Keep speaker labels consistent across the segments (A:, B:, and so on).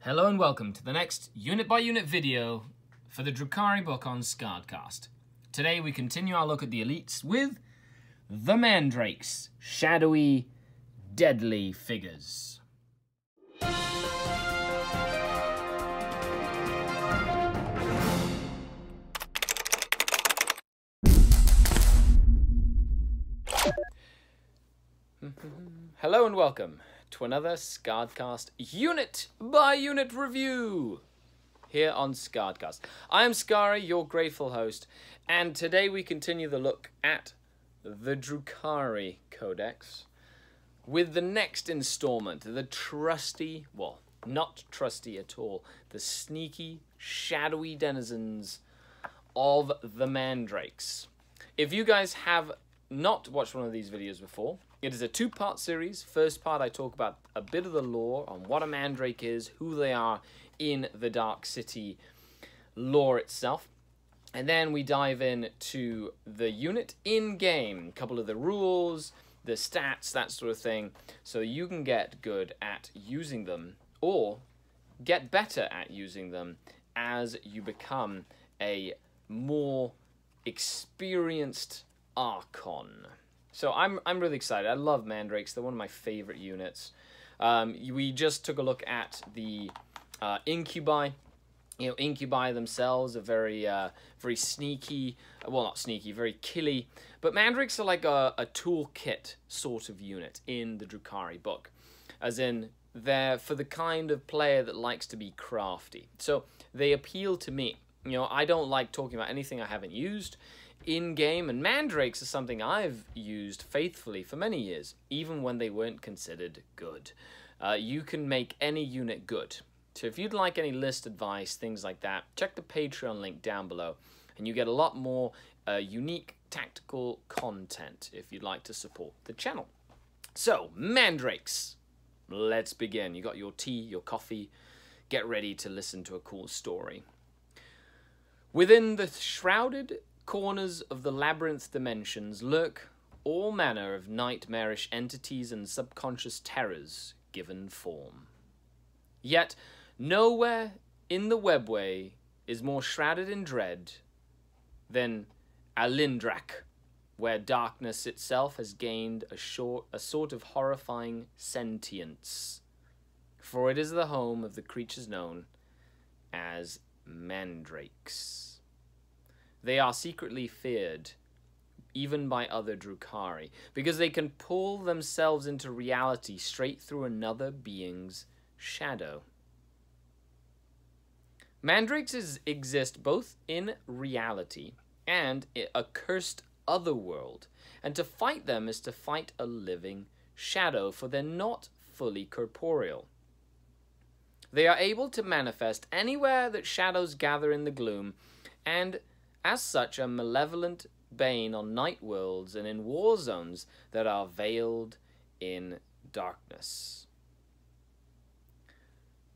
A: Hello and welcome to the next unit-by-unit video for the Drukhari book on SkaredCast. Today we continue our look at the elites with the Mandrakes, shadowy, deadly figures. Hello and welcome to another SkaredCast unit-by-unit review here on SkaredCast. I am Skari, your grateful host, and today we continue the look at the Drukhari Codex with the next installment, the trusty, well, not trusty at all, the sneaky, shadowy denizens of the Mandrakes. If you guys have not watched one of these videos before, it is a two-part series. First part, I talk about a bit of the lore on what a Mandrake is, who they are in the Dark City lore itself. And then we dive into the unit in-game, a couple of the rules, the stats, that sort of thing, so you can get good at using them or get better at using them as you become a more experienced Archon. So I'm really excited. I love Mandrakes. They're one of my favorite units. We just took a look at the Incubi. You know, Incubi themselves are very sneaky. Well, not sneaky, very killy. But Mandrakes are like a toolkit sort of unit in the Drukhari book. As in, they're for the kind of player that likes to be crafty. So they appeal to me. You know, I don't like talking about anything I haven't used in-game, and Mandrakes is something I've used faithfully for many years, even when they weren't considered good. You can make any unit good. So if you'd like any list advice, things like that, check the Patreon link down below, and you get a lot more unique tactical content if you'd like to support the channel. So, Mandrakes, let's begin. You got your tea, your coffee, get ready to listen to a cool story. Within the shrouded corners of the labyrinth dimensions lurk all manner of nightmarish entities and subconscious terrors given form. Yet nowhere in the webway is more shrouded in dread than Alindrak, where darkness itself has gained a sort of horrifying sentience, for it is the home of the creatures known as Mandrakes. They are secretly feared, even by other Drukhari, because they can pull themselves into reality straight through another being's shadow. Mandrakes exist both in reality and a cursed otherworld, and to fight them is to fight a living shadow, for they're not fully corporeal. They are able to manifest anywhere that shadows gather in the gloom, and as such, a malevolent bane on night worlds and in war zones that are veiled in darkness.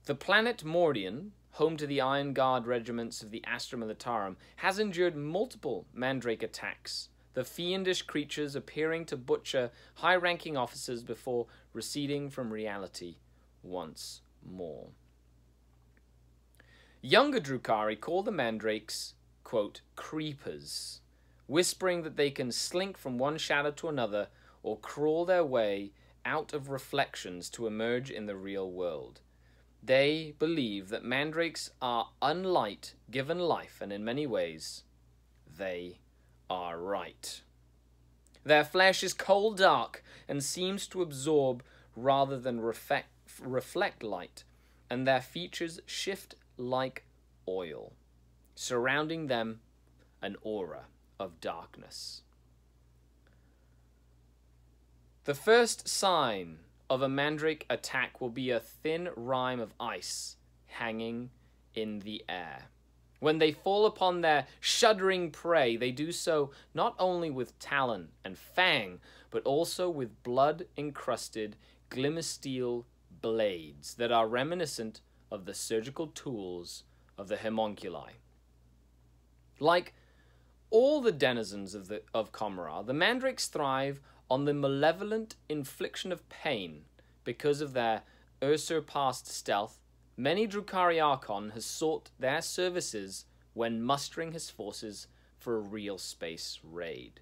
A: The planet Mordian, home to the Iron Guard regiments of the Astra Militarum, has endured multiple Mandrake attacks, the fiendish creatures appearing to butcher high-ranking officers before receding from reality once more. Younger Drukhari call the Mandrakes, quote, creepers, whispering that they can slink from one shadow to another or crawl their way out of reflections to emerge in the real world. They believe that Mandrakes are unlight given life, and in many ways, they are right. Their flesh is cold dark and seems to absorb rather than reflect light, and their features shift like oil, surrounding them an aura of darkness. The first sign of a Mandrake attack will be a thin rime of ice hanging in the air. When they fall upon their shuddering prey, they do so not only with talon and fang, but also with blood-encrusted glimmer-steel blades that are reminiscent of the surgical tools of the homunculi. Like all the denizens of Comorragh, the Mandrakes thrive on the malevolent infliction of pain because of their unsurpassed stealth, many Drukhari Archon has sought their services when mustering his forces for a real space raid.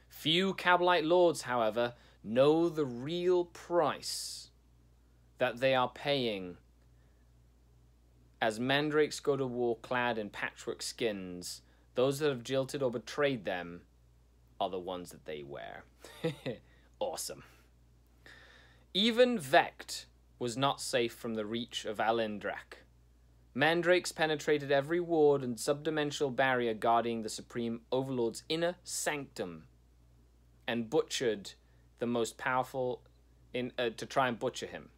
A: Few Cabalite lords, however, know the real price that they are paying as Mandrakes go to war clad in patchwork skins. Those that have jilted or betrayed them are the ones that they wear. Awesome. Even Vecht was not safe from the reach of Alindrak. Mandrakes penetrated every ward and subdimensional barrier guarding the Supreme Overlord's inner sanctum and butchered the most powerful to try and butcher him.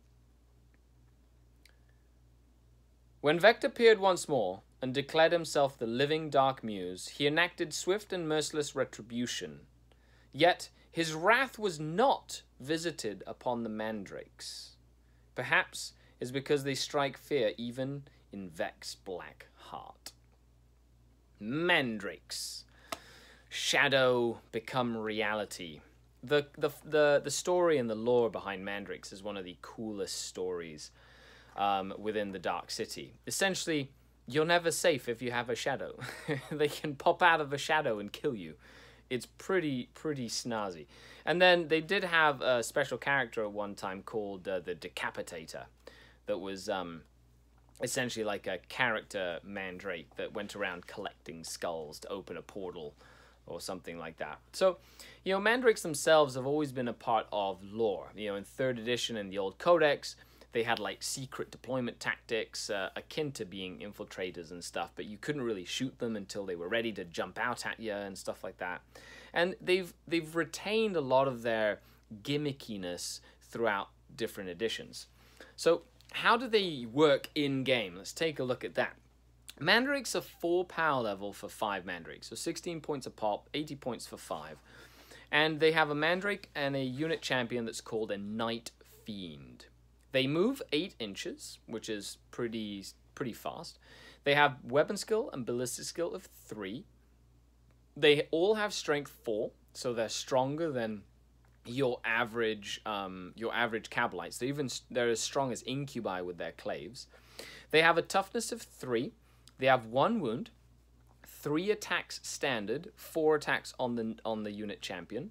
A: When Vecht appeared once more and declared himself the living Dark Muse, he enacted swift and merciless retribution. Yet his wrath was not visited upon the Mandrakes. Perhaps is because they strike fear even in Vecht's black heart. Mandrakes. Shadow become reality. The story and the lore behind Mandrakes is one of the coolest stories within the Dark City. Essentially, you're never safe if you have a shadow. They can pop out of a shadow and kill you. It's pretty snazzy. And then they did have a special character at one time called the Decapitator that was essentially like a character Mandrake that went around collecting skulls to open a portal or something like that. So, you know, Mandrakes themselves have always been a part of lore. You know, in 3rd edition in the Old Codex, they had like secret deployment tactics akin to being infiltrators and stuff, but you couldn't really shoot them until they were ready to jump out at you and stuff like that. And they've retained a lot of their gimmickiness throughout different editions. So how do they work in game? Let's take a look at that. Mandrakes are 4 power level for 5 Mandrakes, so 16 points a pop, 80 points for 5. And they have a Mandrake and a unit champion that's called a Night Fiend. They move 8 inches, which is pretty fast. They have weapon skill and ballistic skill of 3. They all have strength 4, so they're stronger than your average Cabalites. They're as strong as Incubi with their claves. They have a toughness of 3. They have 1 wound, 3 attacks standard, 4 attacks on the unit champion.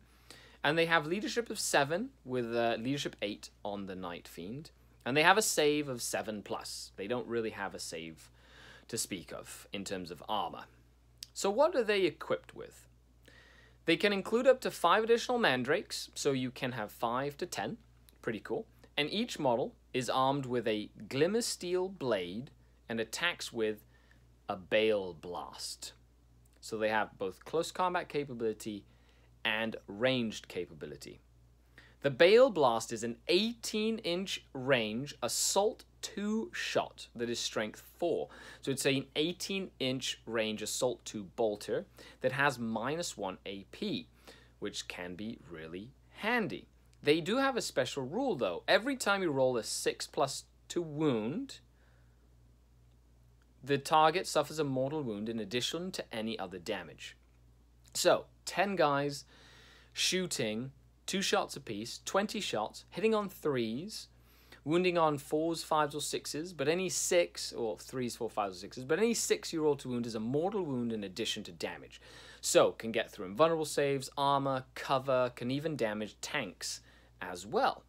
A: And they have leadership of 7 with leadership 8 on the Night Fiend. And they have a save of 7+. They don't really have a save to speak of in terms of armor. So what are they equipped with? They can include up to 5 additional Mandrakes, so you can have 5 to 10. Pretty cool. And each model is armed with a Glimmer Steel blade and attacks with a Bale Blast. So they have both close combat capability and ranged capability. The Bale Blast is an 18-inch range assault 2 shot that is strength 4. So it's an 18-inch range assault 2 bolter that has -1 AP, which can be really handy. They do have a special rule though. Every time you roll a 6+ to wound, the target suffers a mortal wound in addition to any other damage. So 10 guys shooting 2 shots apiece, 20 shots, hitting on 3s, wounding on 4s, 5s, or 6s, but any 6, or 3s, 4, 5s, or 6s, but any 6 you roll to wound is a mortal wound in addition to damage. So, can get through invulnerable saves, armor, cover, can even damage tanks as well.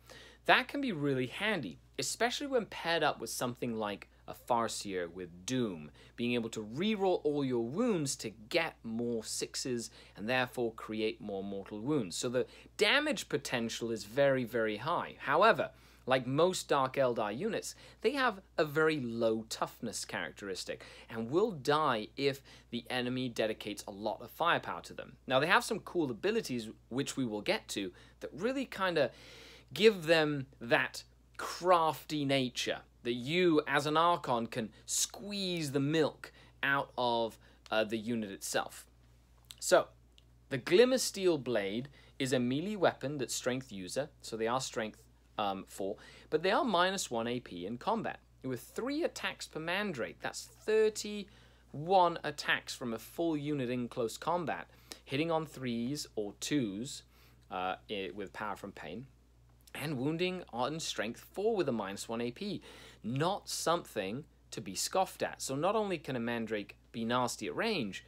A: That can be really handy, especially when paired up with something like a Farseer with Doom, being able to reroll all your wounds to get more 6s and therefore create more mortal wounds. So the damage potential is very, very high. However, like most Dark Eldar units, they have a very low toughness characteristic and will die if the enemy dedicates a lot of firepower to them. Now they have some cool abilities, which we will get to, that really kind of give them that crafty nature, that you, as an Archon, can squeeze the milk out of the unit itself. So, the Glimmer Steel Blade is a melee weapon that's strength user, so they are strength 4, but they are -1 AP in combat. With 3 attacks per Mandrake, that's 31 attacks from a full unit in close combat, hitting on 3s or 2s with Power from Pain. and wounding on strength 4 with a -1 AP. Not something to be scoffed at. So not only can a Mandrake be nasty at range,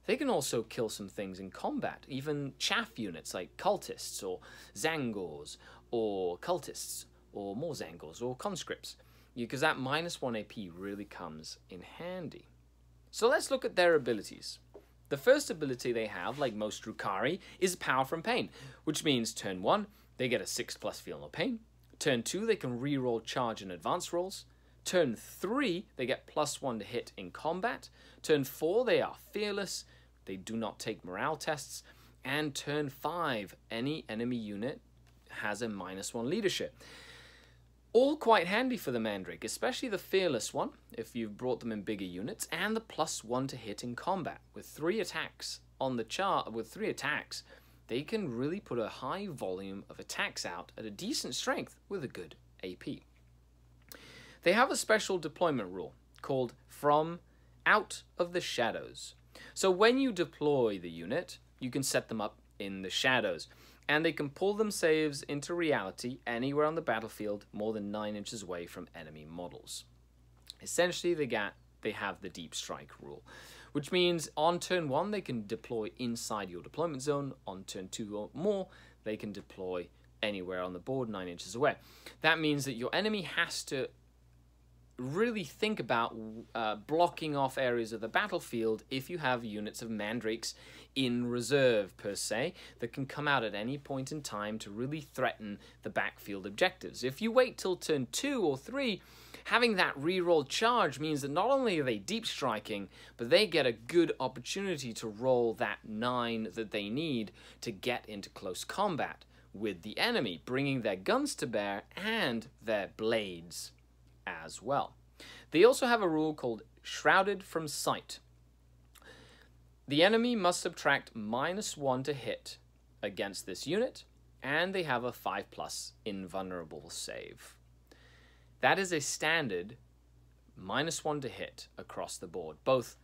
A: they can also kill some things in combat, even chaff units like cultists or Zangors or cultists or more Zangors or conscripts, because that -1 AP really comes in handy. So let's look at their abilities. The first ability they have, like most Drukhari, is Power from Pain, which means turn 1, they get a 6+ Feel No Pain. Turn 2, they can reroll charge and advance rolls. Turn 3, they get +1 to hit in combat. Turn 4, they are fearless. They do not take morale tests. And turn 5, any enemy unit has a -1 leadership. All quite handy for the Mandrake, especially the fearless one, if you've brought them in bigger units, and the +1 to hit in combat. With 3 attacks on the chart, they can really put a high volume of attacks out at a decent strength with a good AP. They have a special deployment rule called From Out of the Shadows. So when you deploy the unit, you can set them up in the shadows, and they can pull them saves into reality anywhere on the battlefield more than 9 inches away from enemy models. Essentially, they have the deep strike rule, which means on turn 1 they can deploy inside your deployment zone. On turn 2 or more, they can deploy anywhere on the board 9 inches away. That means that your enemy has to really think about blocking off areas of the battlefield if you have units of Mandrakes in reserve, per se, that can come out at any point in time to really threaten the backfield objectives. If you wait till turn 2 or 3, having that reroll charge means that not only are they deep striking, but they get a good opportunity to roll that 9 that they need to get into close combat with the enemy, bringing their guns to bear and their blades as well. They also have a rule called Shrouded from Sight. The enemy must subtract -1 to hit against this unit, and they have a 5+ invulnerable save. That is a standard -1 to hit across the board, both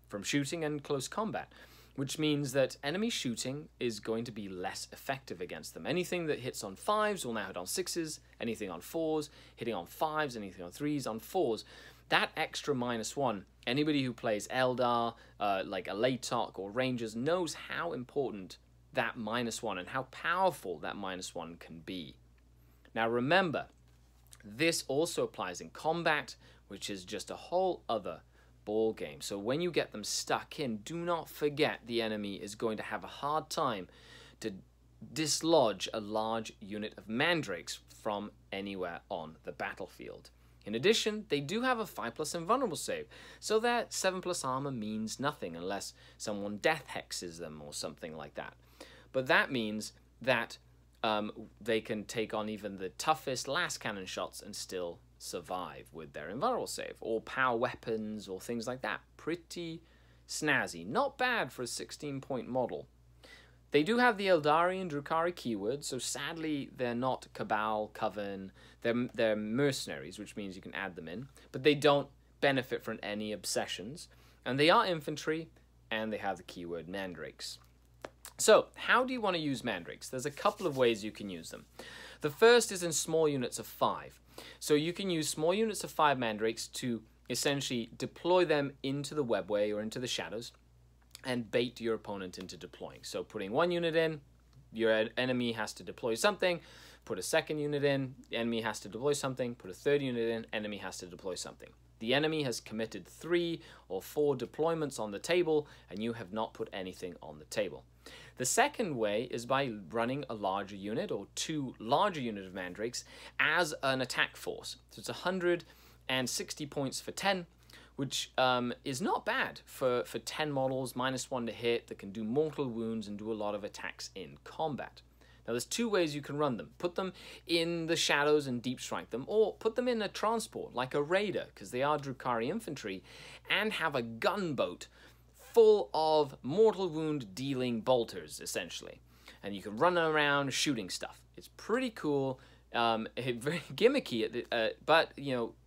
A: from shooting and close combat, which means that enemy shooting is going to be less effective against them. Anything that hits on 5s will now hit on 6s, anything on 4s, hitting on 5s, anything on 3s, on 4s. That extra -1, anybody who plays Eldar, like a Latok or Rangers, knows how important that -1 and how powerful that -1 can be. Now remember, this also applies in combat, which is just a whole other ball game. So when you get them stuck in, do not forget the enemy is going to have a hard time to dislodge a large unit of Mandrakes from anywhere on the battlefield. In addition, they do have a 5+ invulnerable save, so that 7+ armor means nothing unless someone death hexes them or something like that. But that means that they can take on even the toughest last cannon shots and still survive with their invulnerable save, or power weapons or things like that. Pretty snazzy. Not bad for a 16-point model. They do have the Eldari and Drukhari keywords, so sadly they're not Cabal, Coven, they're mercenaries, which means you can add them in, but they don't benefit from any obsessions, and they are infantry, and they have the keyword Mandrakes. So, how do you want to use Mandrakes? There's a couple of ways you can use them. The first is in small units of 5. So you can use small units of 5 Mandrakes to essentially deploy them into the webway or into the shadows and bait your opponent into deploying. So putting 1 unit in, your enemy has to deploy something, put a 2nd unit in, the enemy has to deploy something, put a 3rd unit in, enemy has to deploy something. The enemy has committed 3 or 4 deployments on the table, and you have not put anything on the table. The second way is by running a larger unit or 2 larger units of Mandrakes as an attack force. So it's 160 points for 10, which is not bad for 10 models, -1 to hit, that can do mortal wounds and do a lot of attacks in combat. Now there's 2 ways you can run them. Put them in the shadows and deep strike them, or put them in a transport like a raider, because they are Drukhari infantry, and have a gunboat full of mortal wound dealing bolters, essentially. And you can run around shooting stuff. It's pretty cool, very gimmicky, but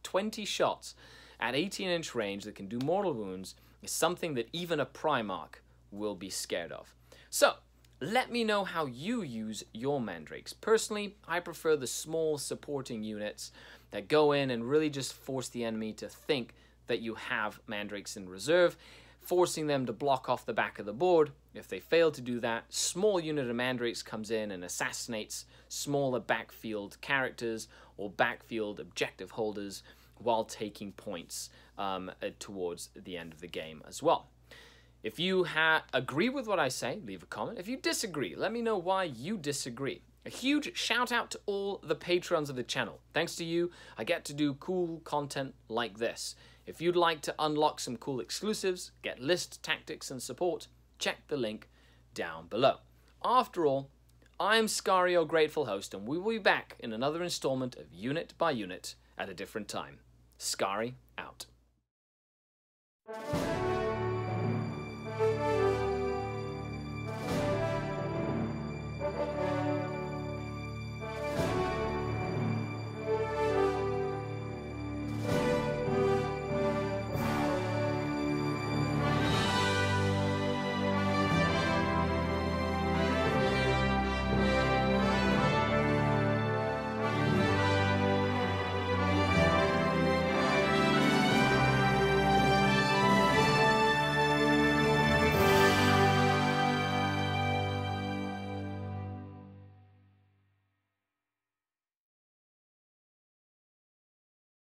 A: 20 shots at 18-inch range that can do mortal wounds is something that even a Primarch will be scared of. So, Let me know how you use your Mandrakes. Personally, I prefer the small supporting units that go in and really just force the enemy to think that you have Mandrakes in reserve, forcing them to block off the back of the board. If they fail to do that, small unit of Mandrakes comes in and assassinates smaller backfield characters or backfield objective holders while taking points towards the end of the game as well. If you agree with what I say, leave a comment. If you disagree, let me know why you disagree. A huge shout out to all the patrons of the channel. Thanks to you, I get to do cool content like this. If you'd like to unlock some cool exclusives, get list tactics and support, check the link down below. After all, I'm Skari, your grateful host, and we will be back in another installment of Unit by Unit at a different time. Skari out.